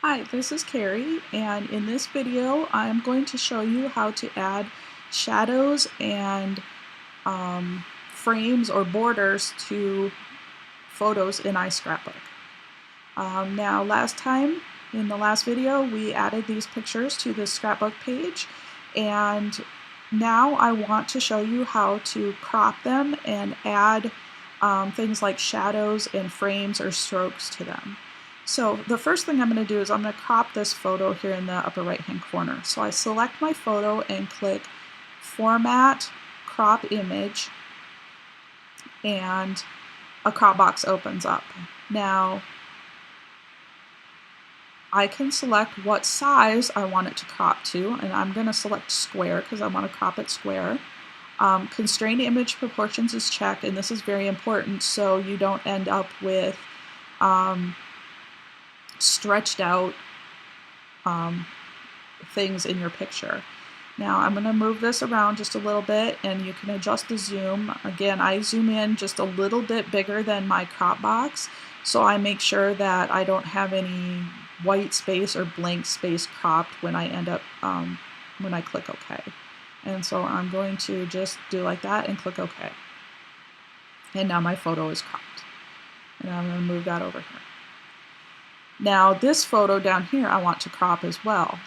Hi, this is Carrie, and in this video I'm going to show you how to add shadows and frames or borders to photos in iScrapbook. Now last time, in the last video, we added these pictures to the scrapbook page, and now I want to show you how to crop them and add things like shadows and frames or strokes to them. So the first thing I'm going to do is I'm going to crop this photo here in the upper right hand corner. So I select my photo and click Format, Crop Image, and a crop box opens up. Now I can select what size I want it to crop to, and I'm going to select square because I want to crop it square. Constrained image proportions is checked, and this is very important so you don't end up with stretched out things in your picture. Now I'm going to move this around just a little bit, and you can adjust the zoom. Again, I zoom in just a little bit bigger than my crop box, so I make sure that I don't have any white space or blank space cropped when I end up when I click OK. And so I'm going to just do like that and click OK. And now my photo is cropped. And I'm going to move that over here. Now this photo down here I want to crop as well.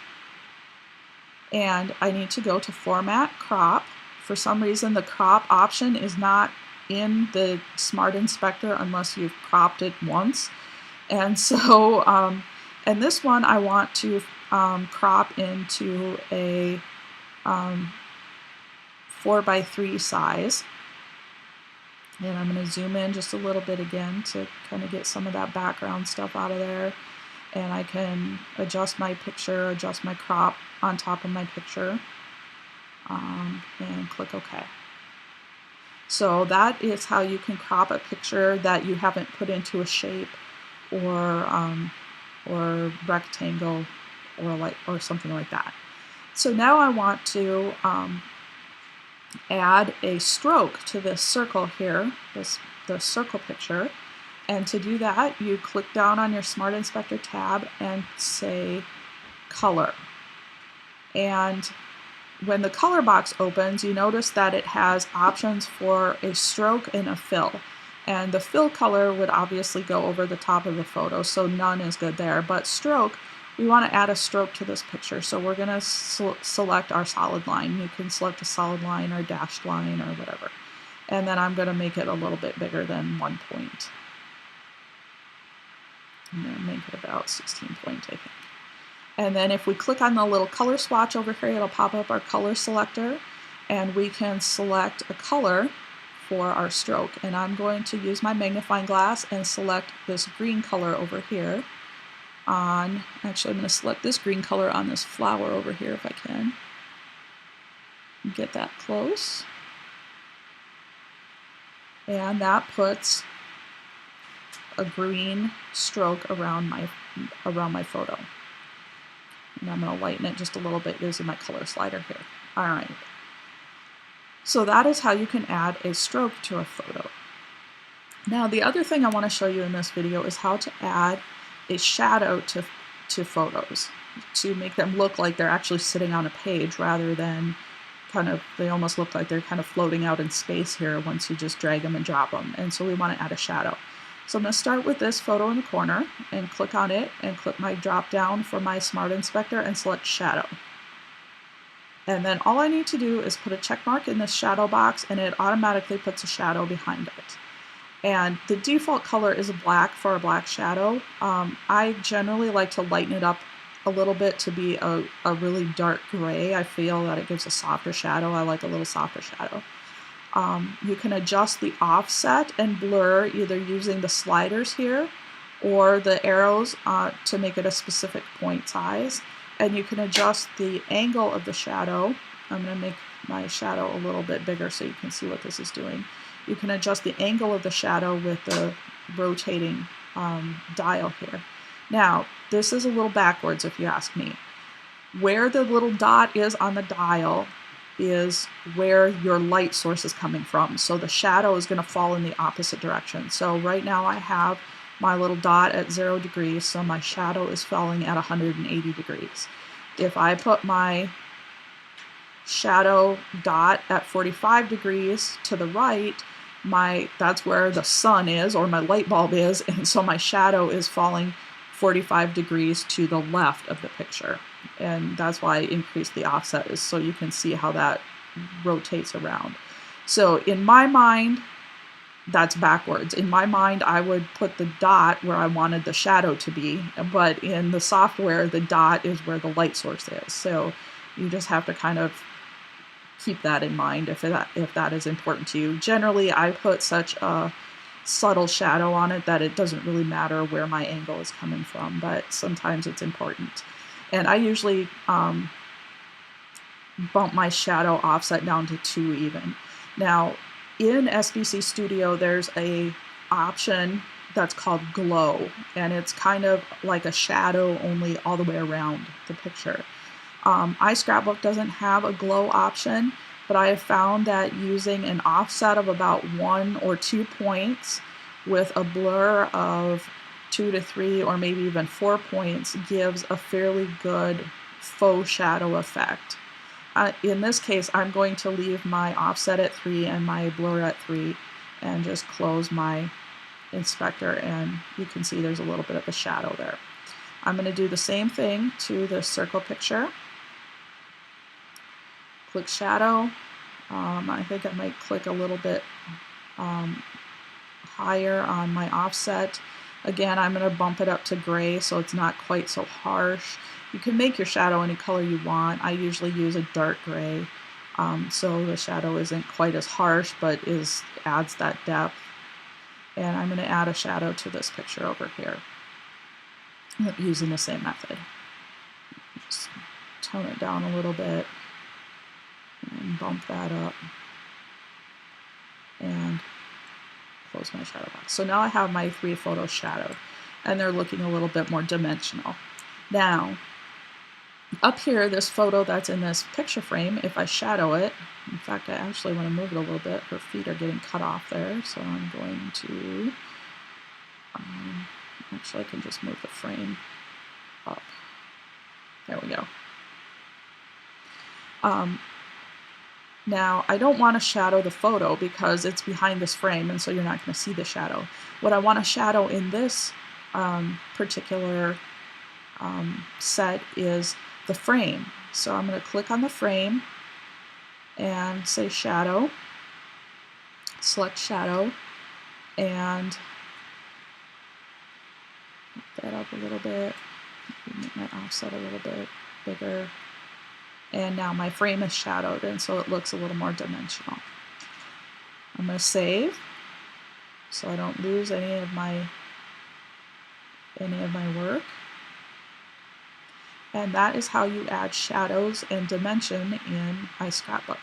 And I need to go to Format, Crop. For some reason the crop option is not in the Smart Inspector unless you've cropped it once. And so, and this one I want to crop into a 4:3 size. And I'm going to zoom in just a little bit again to kind of get some of that background stuff out of there. And I can adjust my picture, adjust my crop on top of my picture, and click OK. So that is how you can crop a picture that you haven't put into a shape or rectangle or something like that. So now I want to add a stroke to this circle here, the circle picture. And to do that, you click down on your Smart Inspector tab and say Color. And when the color box opens, you notice that it has options for a stroke and a fill. And the fill color would obviously go over the top of the photo, so none is good there. But stroke, we want to add a stroke to this picture, so we're going to select our solid line. You can select a solid line or dashed line or whatever. And then I'm going to make it a little bit bigger than 1 point. I'm going to make it about 16 point, I think. And then if we click on the little color swatch over here, it'll pop up our color selector, and we can select a color for our stroke. And I'm going to use my magnifying glass and select this green color over here. Actually, I'm going to select this green color on this flower over here if I can. Get that close. And that puts a green stroke around my photo. And I'm going to lighten it just a little bit using my color slider here. All right. So that is how you can add a stroke to a photo. Now the other thing I want to show you in this video is how to add a shadow to photos to make them look like they're actually sitting on a page rather than they almost look like they're kind of floating out in space here once you just drag them and drop them. And so we want to add a shadow. So I'm going to start with this photo in the corner and click on it and click my drop down for my Smart Inspector and select Shadow. And then all I need to do is put a check mark in this shadow box, and it automatically puts a shadow behind it. And the default color is black for a black shadow. I generally like to lighten it up a little bit to be a really dark gray. I feel that it gives a softer shadow. I like a little softer shadow. You can adjust the offset and blur either using the sliders here or the arrows to make it a specific point size. And you can adjust the angle of the shadow. I'm going to make my shadow a little bit bigger so you can see what this is doing. You can adjust the angle of the shadow with the rotating dial here. Now, this is a little backwards if you ask me. Where the little dot is on the dial is where your light source is coming from. So the shadow is going to fall in the opposite direction. So right now I have my little dot at 0 degrees, so my shadow is falling at 180 degrees. If I put my shadow dot at 45 degrees to the right, that's where the sun is, or my light bulb is, and so my shadow is falling 45 degrees to the left of the picture. And that's why I increased the offset, is so you can see how that rotates around. So in my mind, that's backwards. In my mind, I would put the dot where I wanted the shadow to be, but in the software, the dot is where the light source is. So you just have to kind of keep that in mind if that is important to you. Generally, I put such a subtle shadow on it that it doesn't really matter where my angle is coming from, but sometimes it's important. And I usually bump my shadow offset down to 2 even. Now, in SBC Studio, there's a option that's called glow, and it's kind of like a shadow only all the way around the picture. iScrapbook doesn't have a glow option, but I have found that using an offset of about 1 or 2 points with a blur of 2 to 3 or maybe even 4 points gives a fairly good faux shadow effect. In this case, I'm going to leave my offset at 3 and my blur at 3 and just close my inspector, and you can see there's a little bit of a shadow there. I'm going to do the same thing to the circle picture. Click shadow. I think I might click a little bit higher on my offset. Again, I'm going to bump it up to gray so it's not quite so harsh. You can make your shadow any color you want. I usually use a dark gray, so the shadow isn't quite as harsh, but adds that depth. And I'm going to add a shadow to this picture over here using the same method. Just tone it down a little bit and bump that up and close my shadow box. So now I have my 3 photos shadowed, and they're looking a little bit more dimensional. Now, up here, this photo that's in this picture frame, if I shadow it, in fact, I actually want to move it a little bit. Her feet are getting cut off there, so I'm going to, actually I can just move the frame up. There we go. Now, I don't want to shadow the photo because it's behind this frame, and so you're not going to see the shadow. What I want to shadow in this particular set is the frame. So I'm going to click on the frame and say shadow, select shadow, and make that up a little bit, make my offset a little bit bigger. And now my frame is shadowed, and so it looks a little more dimensional. I'm going to save so I don't lose any of my work. And that is how you add shadows and dimension in iScrapbook.